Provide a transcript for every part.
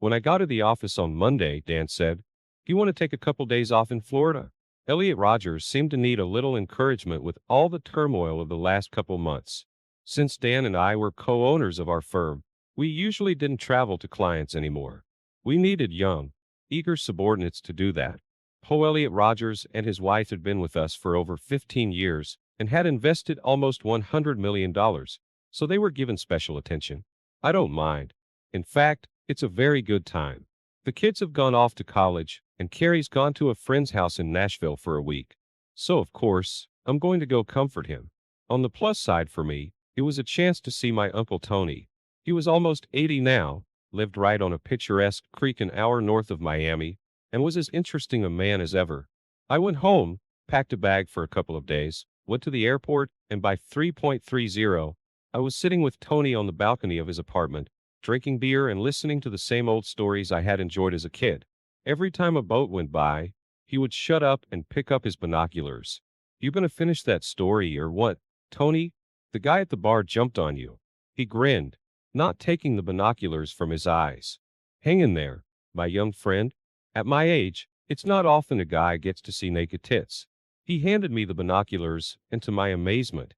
When I got to the office on Monday, Dan said, "Do you want to take a couple days off in Florida?" Elliot Rogers seemed to need a little encouragement with all the turmoil of the last couple months. Since Dan and I were co-owners of our firm, we usually didn't travel to clients anymore. We needed young, eager subordinates to do that. Poe Elliot Rogers and his wife had been with us for over 15 years and had invested almost $100 million, so they were given special attention. I don't mind. In fact, it's a very good time. The kids have gone off to college, and Carrie's gone to a friend's house in Nashville for a week. So, of course, I'm going to go comfort him. On the plus side for me, it was a chance to see my Uncle Tony. He was almost 80 now, lived right on a picturesque creek an hour north of Miami, and was as interesting a man as ever. I went home, packed a bag for a couple of days, went to the airport, and by 3:30, I was sitting with Tony on the balcony of his apartment, drinking beer and listening to the same old stories I had enjoyed as a kid. Every time a boat went by, he would shut up and pick up his binoculars. "You gonna finish that story or what, Tony?" The guy at the bar jumped on you. He grinned, not taking the binoculars from his eyes. "Hang in there, my young friend. At my age, it's not often a guy gets to see naked tits." He handed me the binoculars, and to my amazement,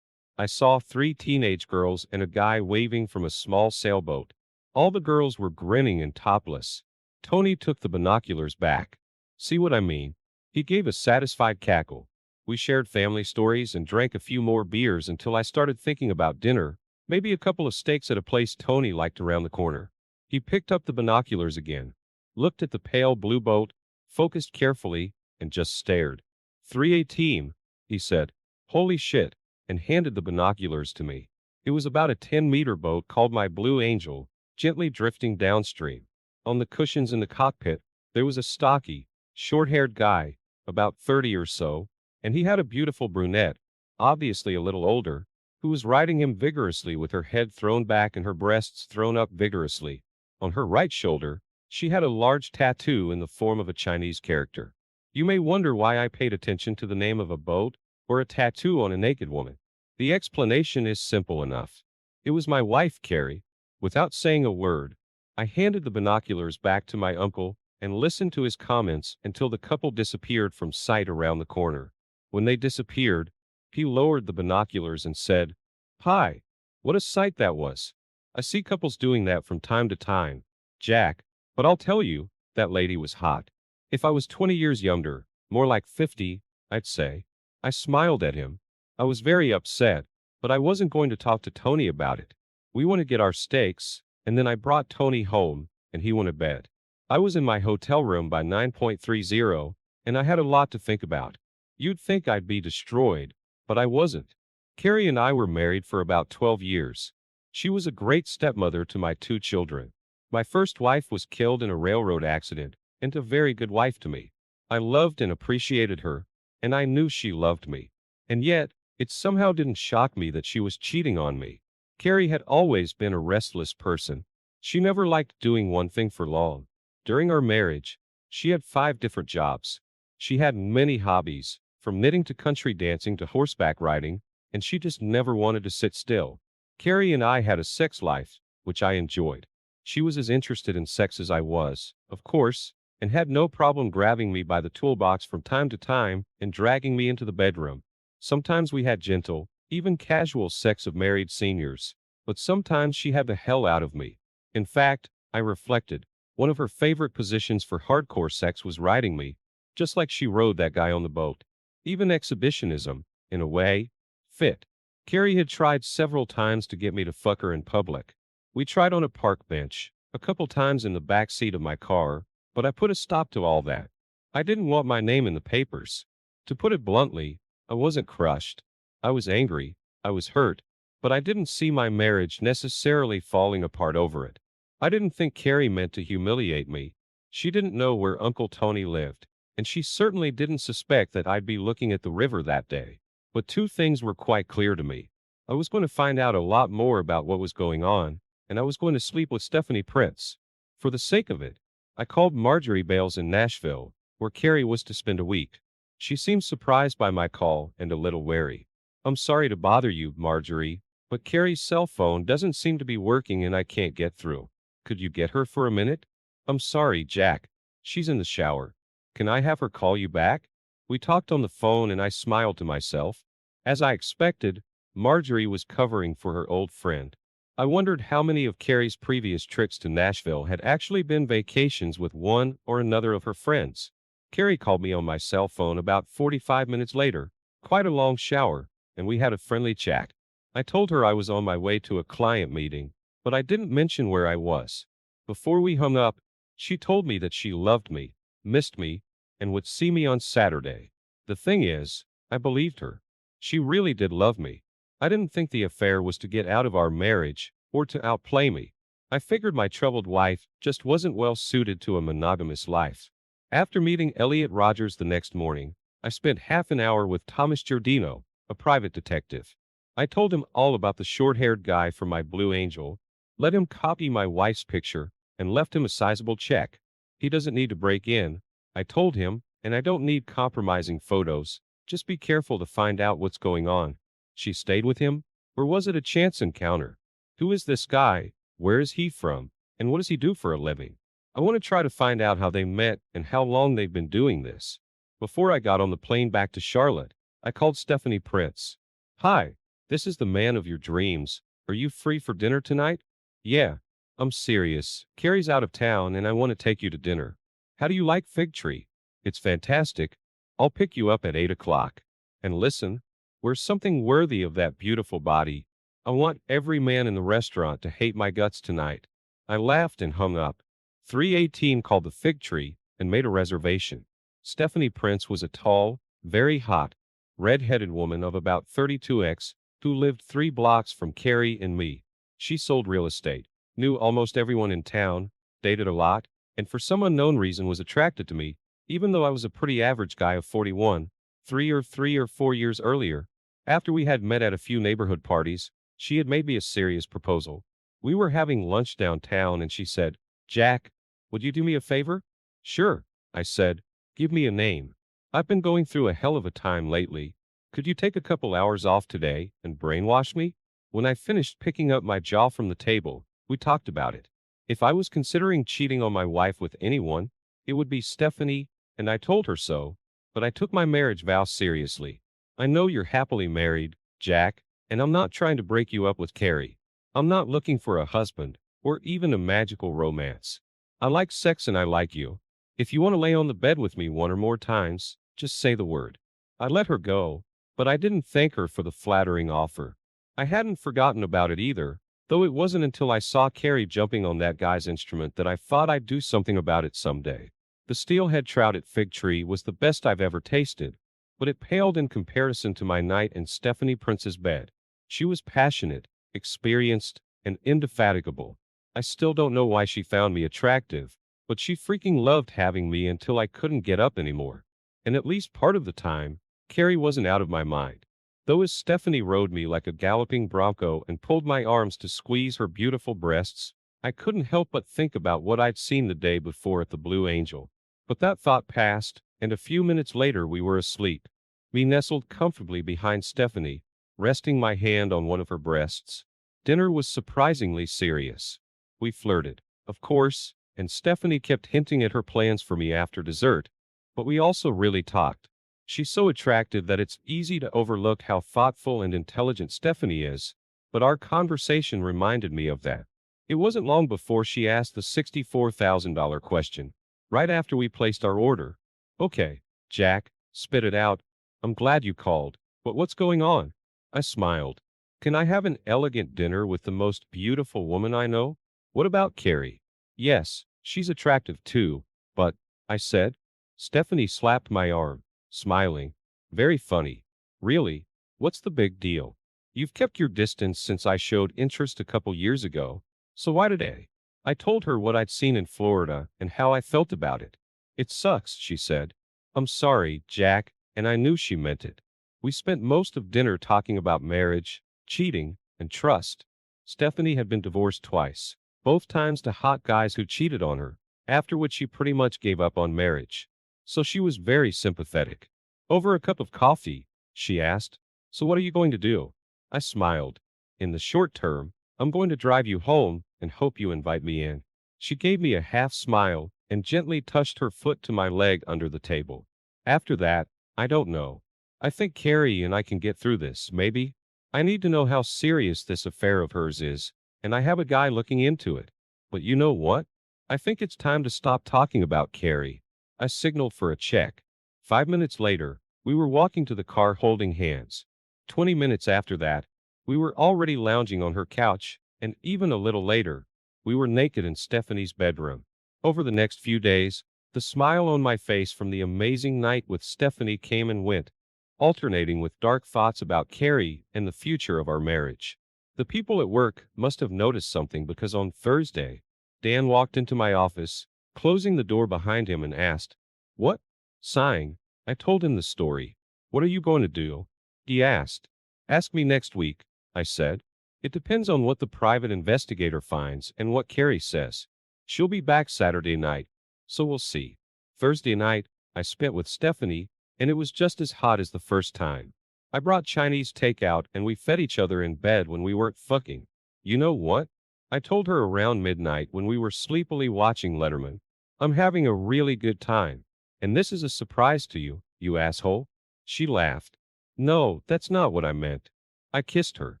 I saw 3 teenage girls and a guy waving from a small sailboat. All the girls were grinning and topless. Tony took the binoculars back. "See what I mean?" He gave a satisfied cackle. We shared family stories and drank a few more beers until I started thinking about dinner, maybe a couple of steaks at a place Tony liked around the corner. He picked up the binoculars again, looked at the pale blue boat, focused carefully, and just stared. "3A team," he said. "Holy shit," and handed the binoculars to me. It was about a 10-meter boat called my Blue Angel, gently drifting downstream. On the cushions in the cockpit, there was a stocky, short-haired guy, about 30 or so, and he had a beautiful brunette, obviously a little older, who was riding him vigorously with her head thrown back and her breasts thrown up vigorously. On her right shoulder, she had a large tattoo in the form of a Chinese character. You may wonder why I paid attention to the name of a boat or a tattoo on a naked woman. The explanation is simple enough. It was my wife, Carrie. Without saying a word, I handed the binoculars back to my uncle and listened to his comments until the couple disappeared from sight around the corner. When they disappeared, he lowered the binoculars and said, "Hi, what a sight that was. I see couples doing that from time to time, Jack, but I'll tell you, that lady was hot. If I was 20 years younger, more like 50, I'd say." I smiled at him. I was very upset, but I wasn't going to talk to Tony about it. We went to get our steaks, and then I brought Tony home, and he went to bed. I was in my hotel room by 9:30, and I had a lot to think about. You'd think I'd be destroyed, but I wasn't. Carrie and I were married for about 12 years. She was a great stepmother to my 2 children. My first wife was killed in a railroad accident, and a very good wife to me. I loved and appreciated her, and I knew she loved me. And yet, it somehow didn't shock me that she was cheating on me. Carrie had always been a restless person. She never liked doing one thing for long. During our marriage, she had 5 different jobs. She had many hobbies, from knitting to country dancing to horseback riding, and she just never wanted to sit still. Carrie and I had a sex life, which I enjoyed. She was as interested in sex as I was, of course, and had no problem grabbing me by the toolbox from time to time and dragging me into the bedroom. Sometimes we had gentle, even casual sex of married seniors, but sometimes she had the hell out of me. In fact, I reflected, one of her favorite positions for hardcore sex was riding me, just like she rode that guy on the boat. Even exhibitionism, in a way, fit. Carrie had tried several times to get me to fuck her in public. We tried on a park bench, a couple times in the back seat of my car, but I put a stop to all that. I didn't want my name in the papers. To put it bluntly, I wasn't crushed. I was angry, I was hurt, but I didn't see my marriage necessarily falling apart over it. I didn't think Carrie meant to humiliate me. She didn't know where Uncle Tony lived, and she certainly didn't suspect that I'd be looking at the river that day. But 2 things were quite clear to me. I was going to find out a lot more about what was going on, and I was going to sleep with Stephanie Prince. For the sake of it, I called Marjorie Bales in Nashville, where Carrie was to spend a week. She seemed surprised by my call and a little wary. "I'm sorry to bother you, Marjorie, but Carrie's cell phone doesn't seem to be working and I can't get through. Could you get her for a minute?" I'm sorry, Jack. She's in the shower. Can I have her call you back? We talked on the phone and I smiled to myself. As I expected, Marjorie was covering for her old friend. I wondered how many of Carrie's previous trips to Nashville had actually been vacations with one or another of her friends. Carrie called me on my cell phone about 45 minutes later, quite a long shower, and we had a friendly chat. I told her I was on my way to a client meeting, but I didn't mention where I was. Before we hung up, she told me that she loved me, missed me, and would see me on Saturday. The thing is, I believed her. She really did love me. I didn't think the affair was to get out of our marriage or to outplay me. I figured my troubled wife just wasn't well suited to a monogamous life. After meeting Elliot Rogers the next morning, I spent half an hour with Thomas Giordino, a private detective. I told him all about the short-haired guy from my Blue Angel, let him copy my wife's picture, and left him a sizable check. He doesn't need to break in, I told him, and I don't need compromising photos. Just be careful to find out what's going on. She stayed with him? Or was it a chance encounter? Who is this guy? Where is he from? And what does he do for a living? I want to try to find out how they met and how long they've been doing this. Before I got on the plane back to Charlotte, I called Stephanie Prince. Hi, this is the man of your dreams. Are you free for dinner tonight? Yeah, I'm serious. Carrie's out of town and I want to take you to dinner. How do you like Fig Tree? It's fantastic. I'll pick you up at 8 o'clock. And listen, where's something worthy of that beautiful body? I want every man in the restaurant to hate my guts tonight. I laughed and hung up. 318 called the Fig Tree and made a reservation. Stephanie Prince was a tall, very hot, red-headed woman of about 32x who lived 3 blocks from Carrie and me. She sold real estate, knew almost everyone in town, dated a lot, and for some unknown reason was attracted to me, even though I was a pretty average guy of 41, 3 or 4 years earlier. After we had met at a few neighborhood parties, she had made me a serious proposal. We were having lunch downtown and she said, Jack, would you do me a favor? Sure, I said. Give me a name. I've been going through a hell of a time lately. Could you take a couple hours off today and brainwash me? When I finished picking up my jaw from the table, we talked about it. If I was considering cheating on my wife with anyone, it would be Stephanie, and I told her so, but I took my marriage vow seriously. I know you're happily married, Jack, and I'm not trying to break you up with Carrie. I'm not looking for a husband, or even a magical romance. I like sex and I like you. If you want to lay on the bed with me one or more times, just say the word. I let her go, but I didn't thank her for the flattering offer. I hadn't forgotten about it either, though it wasn't until I saw Carrie jumping on that guy's instrument that I thought I'd do something about it someday. The steelhead trout at Fig Tree was the best I've ever tasted, but it paled in comparison to my night in Stephanie Prince's bed. She was passionate, experienced, and indefatigable. I still don't know why she found me attractive, but she freaking loved having me until I couldn't get up anymore. And at least part of the time, Carrie wasn't out of my mind. Though as Stephanie rode me like a galloping bronco and pulled my arms to squeeze her beautiful breasts, I couldn't help but think about what I'd seen the day before at the Blue Angel. But that thought passed, and a few minutes later we were asleep. Me nestled comfortably behind Stephanie, resting my hand on one of her breasts. Dinner was surprisingly serious. We flirted, of course, and Stephanie kept hinting at her plans for me after dessert, but we also really talked. She's so attractive that it's easy to overlook how thoughtful and intelligent Stephanie is, but our conversation reminded me of that. It wasn't long before she asked the $64,000 question, right after we placed our order. Okay, Jack, spit it out. I'm glad you called, but what's going on? I smiled. Can I have an elegant dinner with the most beautiful woman I know? What about Carrie? Yes, she's attractive too, but, I said. Stephanie slapped my arm, smiling. Very funny. Really? What's the big deal? You've kept your distance since I showed interest a couple years ago, so why today? I told her what I'd seen in Florida and how I felt about it. It sucks, she said. I'm sorry, Jack, and I knew she meant it. We spent most of dinner talking about marriage, cheating, and trust. Stephanie had been divorced twice, both times to hot guys who cheated on her, after which she pretty much gave up on marriage. So she was very sympathetic. Over a cup of coffee, she asked, so what are you going to do? I smiled. In the short term, I'm going to drive you home and hope you invite me in. She gave me a half smile and gently touched her foot to my leg under the table. After that, I don't know. I think Carrie and I can get through this, maybe. I need to know how serious this affair of hers is, and I have a guy looking into it. But you know what? I think it's time to stop talking about Carrie. I signaled for a check. 5 minutes later, we were walking to the car holding hands. 20 minutes after that, we were already lounging on her couch, and even a little later, we were naked in Stephanie's bedroom. Over the next few days, the smile on my face from the amazing night with Stephanie came and went, alternating with dark thoughts about Carrie and the future of our marriage. The people at work must have noticed something because on Thursday, Dan walked into my office, closing the door behind him and asked, "What?" Sighing, I told him the story. "What are you going to do?" He asked. "Ask me next week," I said. "It depends on what the private investigator finds and what Carrie says. She'll be back Saturday night, so we'll see." Thursday night, I spent with Stephanie, and it was just as hot as the first time. I brought Chinese takeout and we fed each other in bed when we weren't fucking. You know what? I told her around midnight when we were sleepily watching Letterman. "I'm having a really good time. And this is a surprise to you, you asshole." She laughed. "No, that's not what I meant." I kissed her.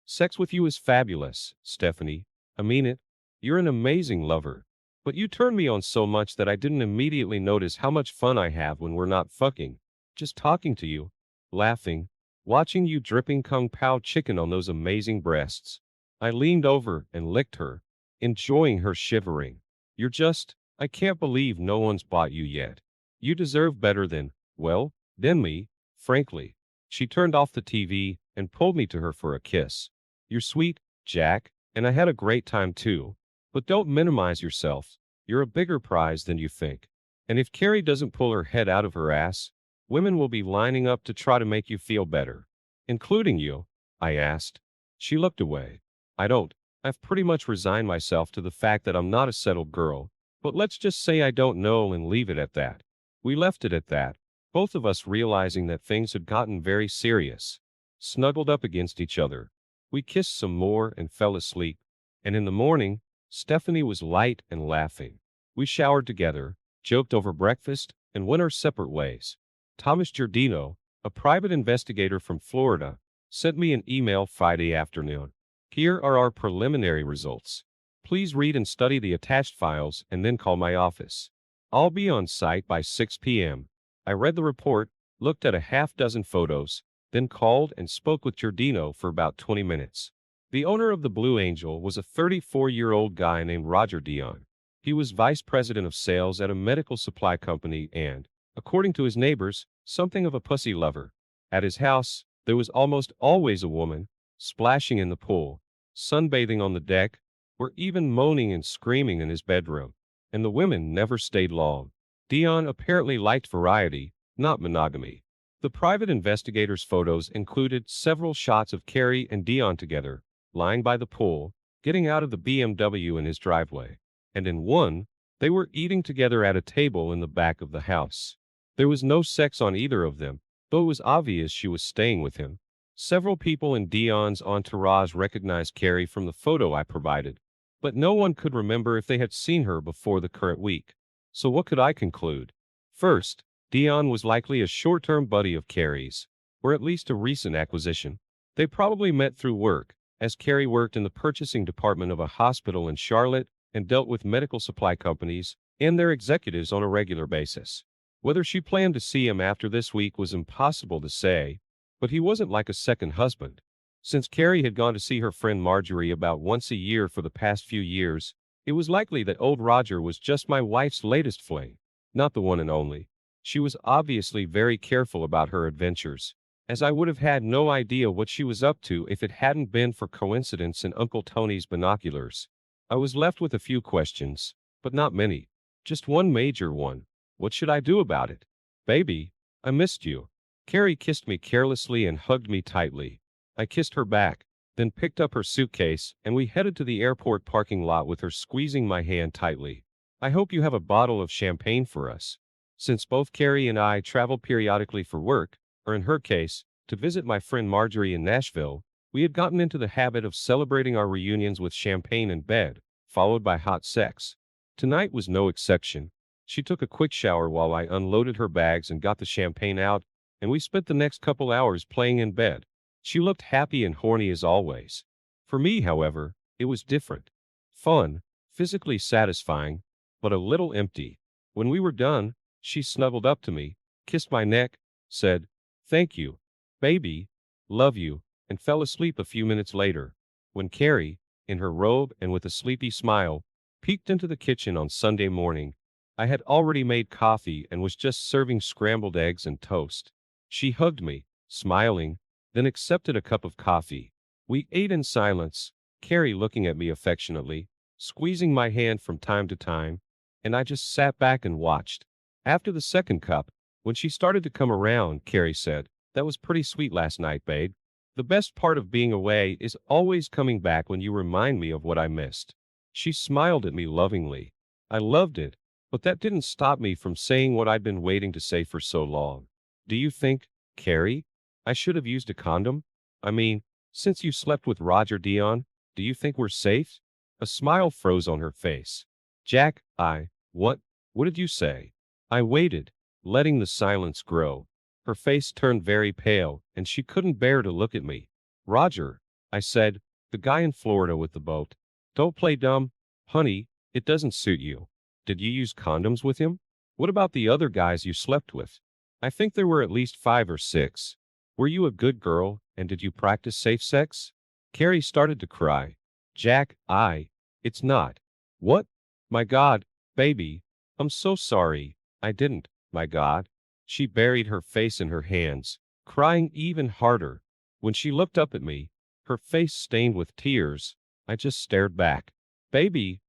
"Sex with you is fabulous, Stephanie. I mean it. You're an amazing lover. But you turn me on so much that I didn't immediately notice how much fun I have when we're not fucking. Just talking to you, laughing, watching you dripping kung pao chicken on those amazing breasts." I leaned over and licked her, enjoying her shivering. I can't believe no one's bought you yet. You deserve better than me, frankly." She turned off the TV and pulled me to her for a kiss. "You're sweet, Jack, and I had a great time too. But don't minimize yourself. You're a bigger prize than you think. And if Carrie doesn't pull her head out of her ass, women will be lining up to try to make you feel better." "Including you?" I asked. She looked away. "I don't. I've pretty much resigned myself to the fact that I'm not a settled girl. But let's just say I don't know and leave it at that." We left it at that, both of us realizing that things had gotten very serious. Snuggled up against each other, we kissed some more and fell asleep. And in the morning, Stephanie was light and laughing. We showered together, joked over breakfast, and went our separate ways. Thomas Giardino, a private investigator from Florida, sent me an email Friday afternoon. "Here are our preliminary results. Please read and study the attached files and then call my office. I'll be on site by 6 p.m. I read the report, looked at a half dozen photos, then called and spoke with Giardino for about 20 minutes. The owner of the Blue Angel was a 34-year-old guy named Roger Dion. He was vice president of sales at a medical supply company and, according to his neighbors, something of a pussy lover. At his house, there was almost always a woman, splashing in the pool, sunbathing on the deck, or even moaning and screaming in his bedroom. And the women never stayed long. Dion apparently liked variety, not monogamy. The private investigator's photos included several shots of Carrie and Dion together, lying by the pool, getting out of the BMW in his driveway. And in one, they were eating together at a table in the back of the house. There was no sex on either of them, though it was obvious she was staying with him. Several people in Dion's entourage recognized Carrie from the photo I provided, but no one could remember if they had seen her before the current week. So what could I conclude? First, Dion was likely a short-term buddy of Carrie's, or at least a recent acquisition. They probably met through work, as Carrie worked in the purchasing department of a hospital in Charlotte and dealt with medical supply companies and their executives on a regular basis. Whether she planned to see him after this week was impossible to say, but he wasn't like a second husband. Since Carrie had gone to see her friend Marjorie about once a year for the past few years, it was likely that old Roger was just my wife's latest fling, not the one and only. She was obviously very careful about her adventures, as I would have had no idea what she was up to if it hadn't been for coincidence and Uncle Tony's binoculars. I was left with a few questions, but not many. Just one major one. What should I do about it? "Baby, I missed you." Carrie kissed me carelessly and hugged me tightly. I kissed her back, then picked up her suitcase, and we headed to the airport parking lot with her squeezing my hand tightly. "I hope you have a bottle of champagne for us." Since both Carrie and I travel periodically for work, or in her case, to visit my friend Marjorie in Nashville, we had gotten into the habit of celebrating our reunions with champagne in bed, followed by hot sex. Tonight was no exception. She took a quick shower while I unloaded her bags and got the champagne out, and we spent the next couple hours playing in bed. She looked happy and horny as always. For me, however, it was different. Fun, physically satisfying, but a little empty. When we were done, she snuggled up to me, kissed my neck, said, "Thank you, baby, love you," and fell asleep a few minutes later. When Carrie, in her robe and with a sleepy smile, peeked into the kitchen on Sunday morning, I had already made coffee and was just serving scrambled eggs and toast. She hugged me, smiling, then accepted a cup of coffee. We ate in silence, Carrie looking at me affectionately, squeezing my hand from time to time, and I just sat back and watched. After the second cup, when she started to come around, Carrie said, "That was pretty sweet last night, babe. The best part of being away is always coming back when you remind me of what I missed." She smiled at me lovingly. I loved it, but that didn't stop me from saying what I'd been waiting to say for so long. "Do you think, Carrie, I should have used a condom? I mean, since you slept with Roger Dion, do you think we're safe?" A smile froze on her face. "Jack, what did you say?" I waited, letting the silence grow. Her face turned very pale, and she couldn't bear to look at me. "Roger," I said, "the guy in Florida with the boat. Don't play dumb. Honey, it doesn't suit you. Did you use condoms with him? What about the other guys you slept with? I think there were at least 5 or 6. Were you a good girl, and did you practice safe sex?" Carrie started to cry. "Jack, it's not." "What? My God, baby, I'm so sorry. I didn't, my God." She buried her face in her hands, crying even harder. When she looked up at me, her face stained with tears, I just stared back. "Baby,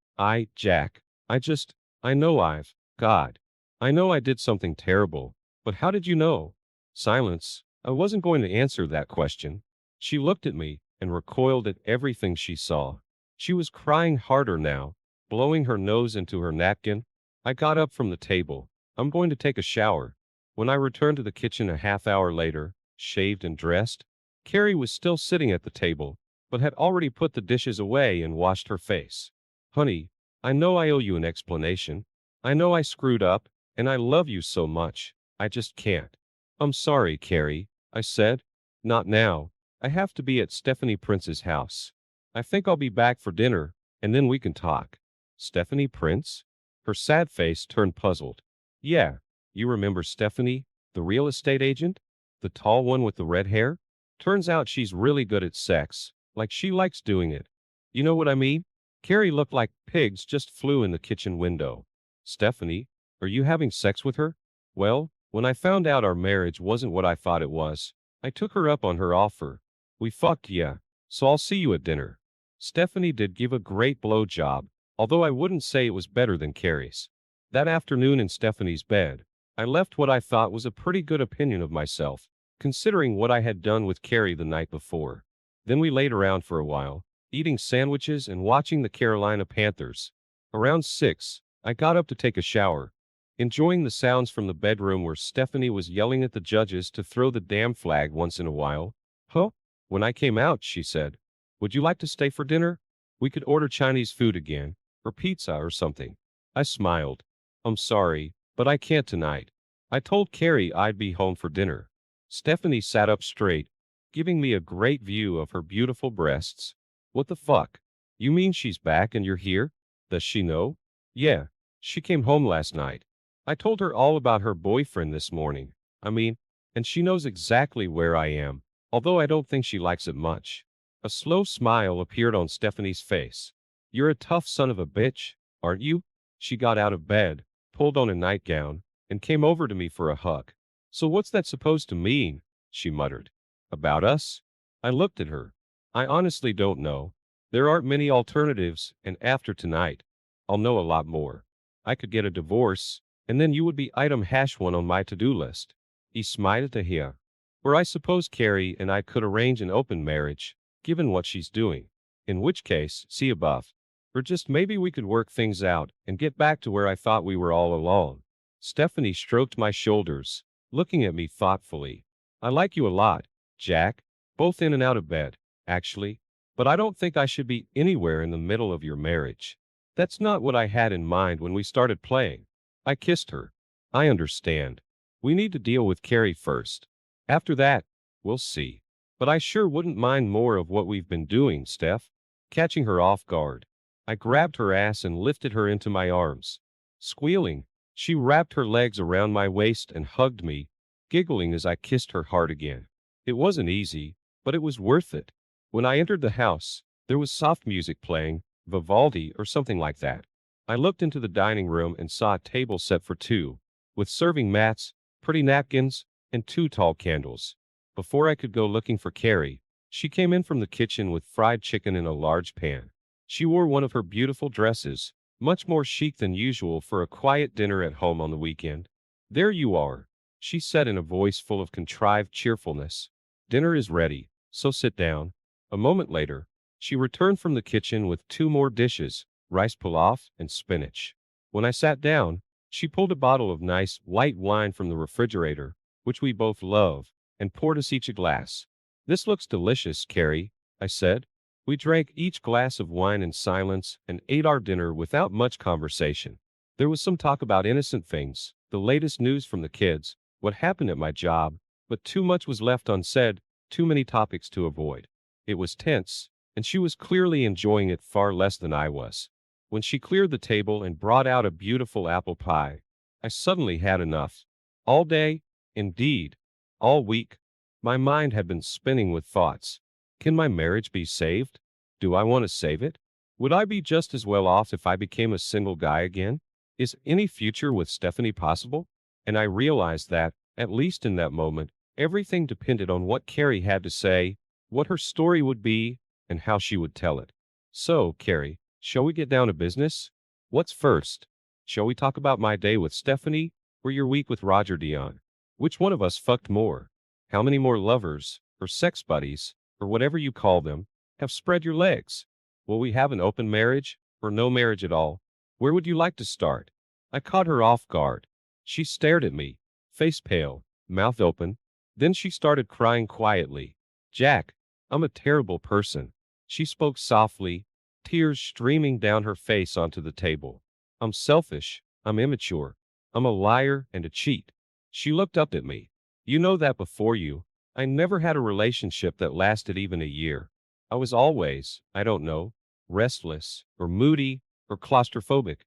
Jack, I know God, I know I did something terrible, but how did you know?" Silence. I wasn't going to answer that question. She looked at me and recoiled at everything she saw. She was crying harder now, blowing her nose into her napkin. I got up from the table. "I'm going to take a shower." When I returned to the kitchen a half hour later, shaved and dressed, Carrie was still sitting at the table, but had already put the dishes away and washed her face. "Honey, I know I owe you an explanation. I know I screwed up, and I love you so much. I just can't." "I'm sorry, Carrie," I said. "Not now. I have to be at Stephanie Prince's house. I think I'll be back for dinner, and then we can talk." "Stephanie Prince?" Her sad face turned puzzled. "Yeah, you remember Stephanie, the real estate agent? The tall one with the red hair? Turns out she's really good at sex, like she likes doing it. You know what I mean?" Carrie looked like pigs just flew in the kitchen window. "Stephanie, are you having sex with her?" "Well, when I found out our marriage wasn't what I thought it was, I took her up on her offer. We fucked, yeah, so I'll see you at dinner." Stephanie did give a great blow job, although I wouldn't say it was better than Carrie's. That afternoon in Stephanie's bed, I left what I thought was a pretty good opinion of myself, considering what I had done with Carrie the night before. Then we laid around for a while, eating sandwiches and watching the Carolina Panthers. Around 6, I got up to take a shower, enjoying the sounds from the bedroom where Stephanie was yelling at the judges to throw the damn flag once in a while. "Huh?" When I came out, she said, "Would you like to stay for dinner? We could order Chinese food again, or pizza or something." I smiled. "I'm sorry, but I can't tonight. I told Carrie I'd be home for dinner." Stephanie sat up straight, giving me a great view of her beautiful breasts. "What the fuck? You mean she's back and you're here? Does she know?" "Yeah, she came home last night. I told her all about her boyfriend this morning. And she knows exactly where I am, although I don't think she likes it much." A slow smile appeared on Stephanie's face. "You're a tough son of a bitch, aren't you?" She got out of bed, pulled on a nightgown, and came over to me for a hug. "So what's that supposed to mean?" she muttered. "About us?" I looked at her. "I honestly don't know. There aren't many alternatives, and after tonight, I'll know a lot more. I could get a divorce, and then you would be item #1 on my to-do list." He smiled to hear. "Or I suppose Carrie and I could arrange an open marriage, given what she's doing. In which case, see above. Or just maybe we could work things out and get back to where I thought we were all along." Stephanie stroked my shoulders, looking at me thoughtfully. "I like you a lot, Jack, both in and out of bed, actually, but I don't think I should be anywhere in the middle of your marriage." That's not what I had in mind when we started playing. I kissed her. I understand. We need to deal with Carrie first. After that, we'll see. But I sure wouldn't mind more of what we've been doing, Steph. Catching her off guard, I grabbed her ass and lifted her into my arms. Squealing, she wrapped her legs around my waist and hugged me, giggling as I kissed her hard again. It wasn't easy, but it was worth it. When I entered the house, there was soft music playing, Vivaldi or something like that. I looked into the dining room and saw a table set for two, with serving mats, pretty napkins, and two tall candles. Before I could go looking for Carrie, she came in from the kitchen with fried chicken in a large pan. She wore one of her beautiful dresses, much more chic than usual for a quiet dinner at home on the weekend. There you are, she said in a voice full of contrived cheerfulness. Dinner is ready, so sit down. A moment later, she returned from the kitchen with two more dishes, rice pilaf and spinach. When I sat down, she pulled a bottle of nice, white wine from the refrigerator, which we both love, and poured us each a glass. This looks delicious, Carrie, I said. We drank each glass of wine in silence and ate our dinner without much conversation. There was some talk about innocent things, the latest news from the kids, what happened at my job, but too much was left unsaid, too many topics to avoid. It was tense, and she was clearly enjoying it far less than I was. When she cleared the table and brought out a beautiful apple pie, I suddenly had enough. All day, indeed, all week, my mind had been spinning with thoughts. Can my marriage be saved? Do I want to save it? Would I be just as well off if I became a single guy again? Is any future with Stephanie possible? And I realized that, at least in that moment, everything depended on what Carrie had to say, what her story would be, and how she would tell it. So, Carrie, shall we get down to business? What's first? Shall we talk about my day with Stephanie, or your week with Roger Dion? Which one of us fucked more? How many more lovers, or sex buddies, or whatever you call them, have spread your legs? Will we have an open marriage, or no marriage at all? Where would you like to start? I caught her off guard. She stared at me, face pale, mouth open. Then she started crying quietly. Jack, I'm a terrible person. She spoke softly, tears streaming down her face onto the table. I'm selfish, I'm immature, I'm a liar and a cheat. She looked up at me. You know that before you. I never had a relationship that lasted even a year. I was always, I don't know, restless, or moody, or claustrophobic.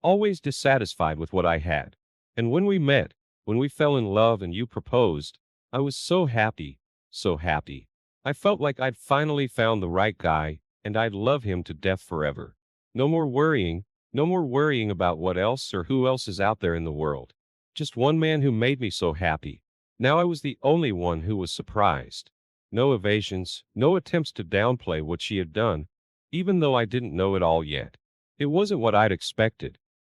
Always dissatisfied with what I had. And when we met, when we fell in love and you proposed, I was so happy, so happy. I felt like I'd finally found the right guy, and I'd love him to death forever. No more worrying, no more worrying about what else or who else is out there in the world. Just one man who made me so happy. Now I was the only one who was surprised. No evasions, no attempts to downplay what she had done, even though I didn't know it all yet. It wasn't what I'd expected,